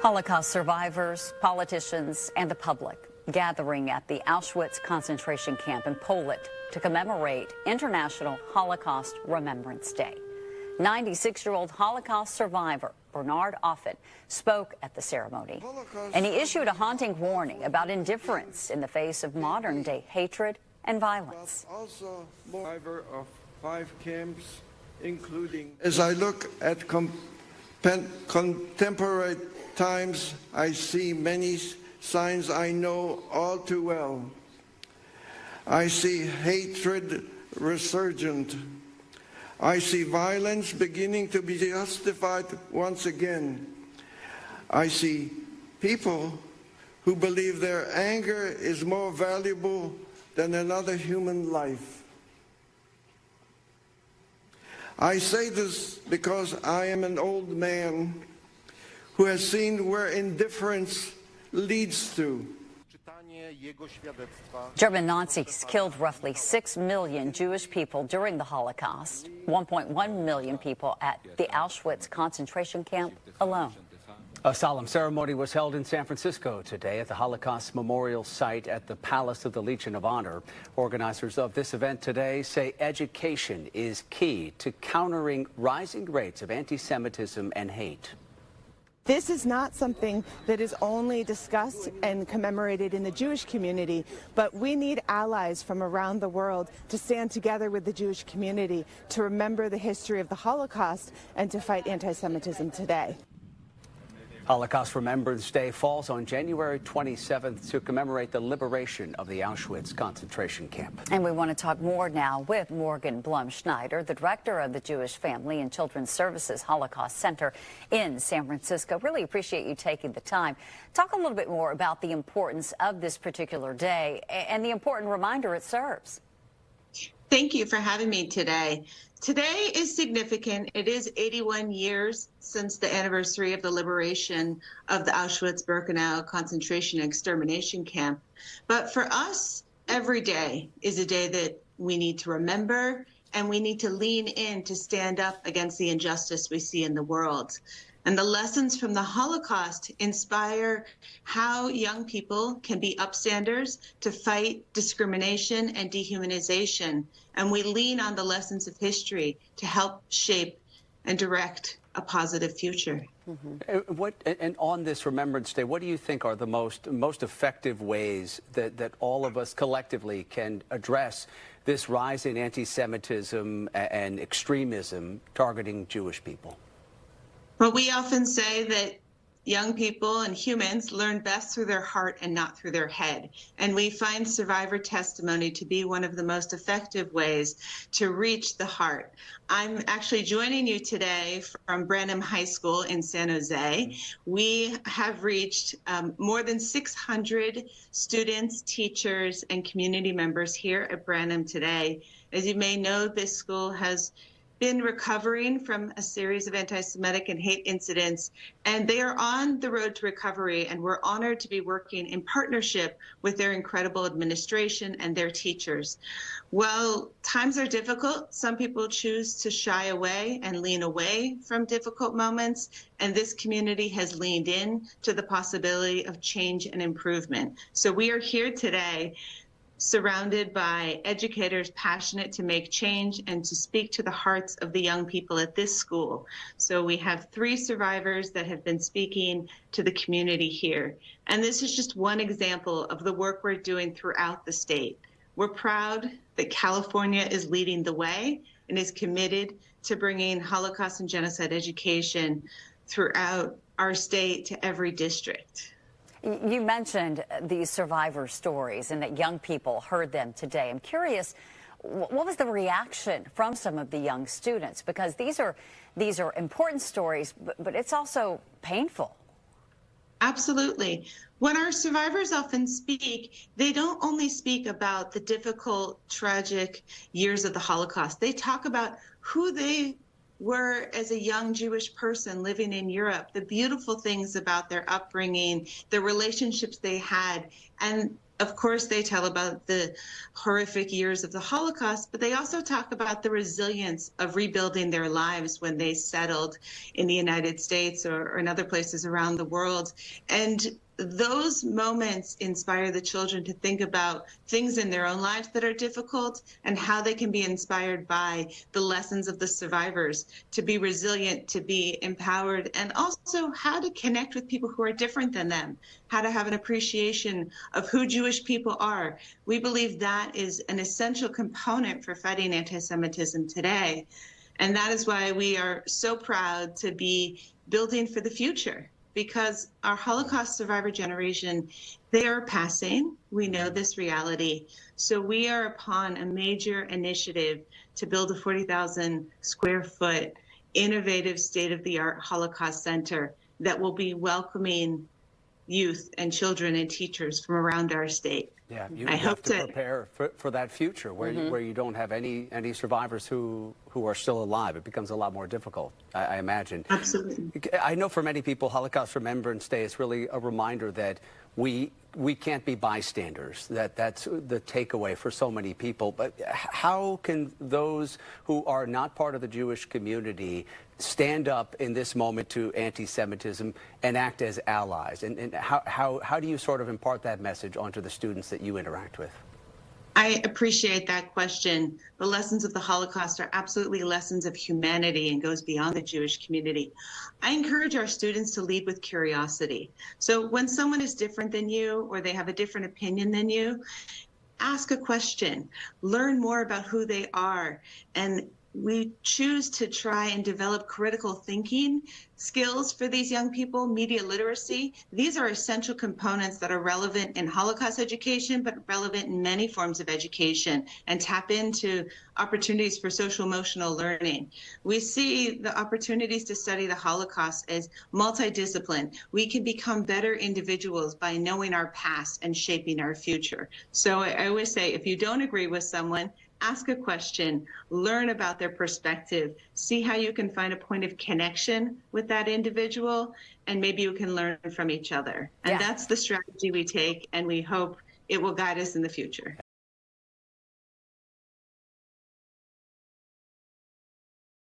Holocaust survivors, politicians, and the public gathering at the Auschwitz concentration camp in Poland to commemorate International Holocaust Remembrance Day. 96-year-old Holocaust survivor Bernard Offutt spoke at the ceremony, and he issued a haunting warning about indifference in the face of modern-day hatred and violence. Also, survivor of 5 camps, including. As I look at contemporary times, I see many signs I know all too well. I see hatred resurgent. I see violence beginning to be justified once again. I see people who believe their anger is more valuable than another human life. I say this because I am an old man who has seen where indifference leads to. German Nazis killed roughly 6 million Jewish people during the Holocaust, 1.1 million people at the Auschwitz concentration camp alone. A solemn ceremony was held in San Francisco today at the Holocaust Memorial Site at the Palace of the Legion of Honor. Organizers of this event today say education is key to countering rising rates of anti-Semitism and hate. This is not something that is only discussed and commemorated in the Jewish community, but we need allies from around the world to stand together with the Jewish community to remember the history of the Holocaust and to fight anti-Semitism today. Holocaust Remembrance Day falls on January 27th to commemorate the liberation of the Auschwitz concentration camp. And we want to talk more now with Blum Schneider, the director of the Jewish Family and Children's Services Holocaust Center in San Francisco. Really appreciate you taking the time. Talk a little bit more about the importance of this particular day and the important reminder it serves. Thank you for having me today. Today is significant. It is 81 years since the anniversary of the liberation of the Auschwitz-Birkenau concentration and extermination camp. But for us, every day is a day that we need to remember, and we need to lean in to stand up against the injustice we see in the world. And the lessons from the Holocaust inspire how young people can be upstanders to fight discrimination and dehumanization. And we lean on the lessons of history to help shape and direct a positive future. And on this Remembrance Day, what do you think are the most effective ways that all of us collectively can address this rise in anti-Semitism and extremism targeting Jewish people? Well, we often say that young people and humans learn best through their heart and not through their head. And we find survivor testimony to be one of the most effective ways to reach the heart. I'm actually joining you today from Branham High School in San Jose. We have reached more than 600 students, teachers, and community members here at Branham today. As you may know, this school has been recovering from a series of anti-Semitic and hate incidents, and they are on the road to recovery, and we're honored to be working in partnership with their incredible administration and their teachers. Well, times are difficult. Some people choose to shy away and lean away from difficult moments, and this community has leaned in to the possibility of change and improvement. So we are here today surrounded by educators passionate to make change and to speak to the hearts of the young people at this school. So we have 3 survivors that have been speaking to the community here. And this is just one example of the work we're doing throughout the state. We're proud that California is leading the way and is committed to bringing Holocaust and genocide education throughout our state to every district. You mentioned these survivor stories and that young people heard them today. I'm curious, what was the reaction from some of the young students? Because these are important stories, but it's also painful. Absolutely. When our survivors often speak, they don't only speak about the difficult, tragic years of the Holocaust. They talk about who they were as a young Jewish person living in Europe, the beautiful things about their upbringing, the relationships they had, and Of course, they tell about the horrific years of the Holocaust, but they also talk about the resilience of rebuilding their lives when they settled in the United States or in other places around the world. And those moments inspire the children to think about things in their own lives that are difficult and how they can be inspired by the lessons of the survivors to be resilient, to be empowered, and also how to connect with people who are different than them, how to have an appreciation of who Jewish people are. We believe that is an essential component for fighting anti-Semitism today. And that is why we are so proud to be building for the future, because our Holocaust survivor generation, they are passing. We know this reality. So we are upon a major initiative to build a 40,000 square foot innovative state-of-the-art Holocaust center that will be welcoming youth and children and teachers from around our state. Yeah, you have to prepare for that future where you don't have any survivors who are still alive. It becomes a lot more difficult, I imagine. Absolutely. I know for many people, Holocaust Remembrance Day is really a reminder that we can't be bystanders. That's the takeaway for so many people. But how can those who are not part of the Jewish community stand up in this moment to anti-Semitism and act as allies? And how do you sort of impart that message onto the students that you interact with? I appreciate that question. The lessons of the Holocaust are absolutely lessons of humanity and goes beyond the Jewish community. I encourage our students to lead with curiosity. So when someone is different than you or they have a different opinion than you, ask a question, learn more about who they are, and we choose to try and develop critical thinking skills for these young people, media literacy. These are essential components that are relevant in Holocaust education, but relevant in many forms of education, and tap into opportunities for social emotional learning. We see the opportunities to study the Holocaust as multidiscipline. We can become better individuals by knowing our past and shaping our future. So I always say, if you don't agree with someone, ask a question, learn about their perspective, see how you can find a point of connection with that individual, and maybe you can learn from each other. And that's the strategy we take, and we hope it will guide us in the future.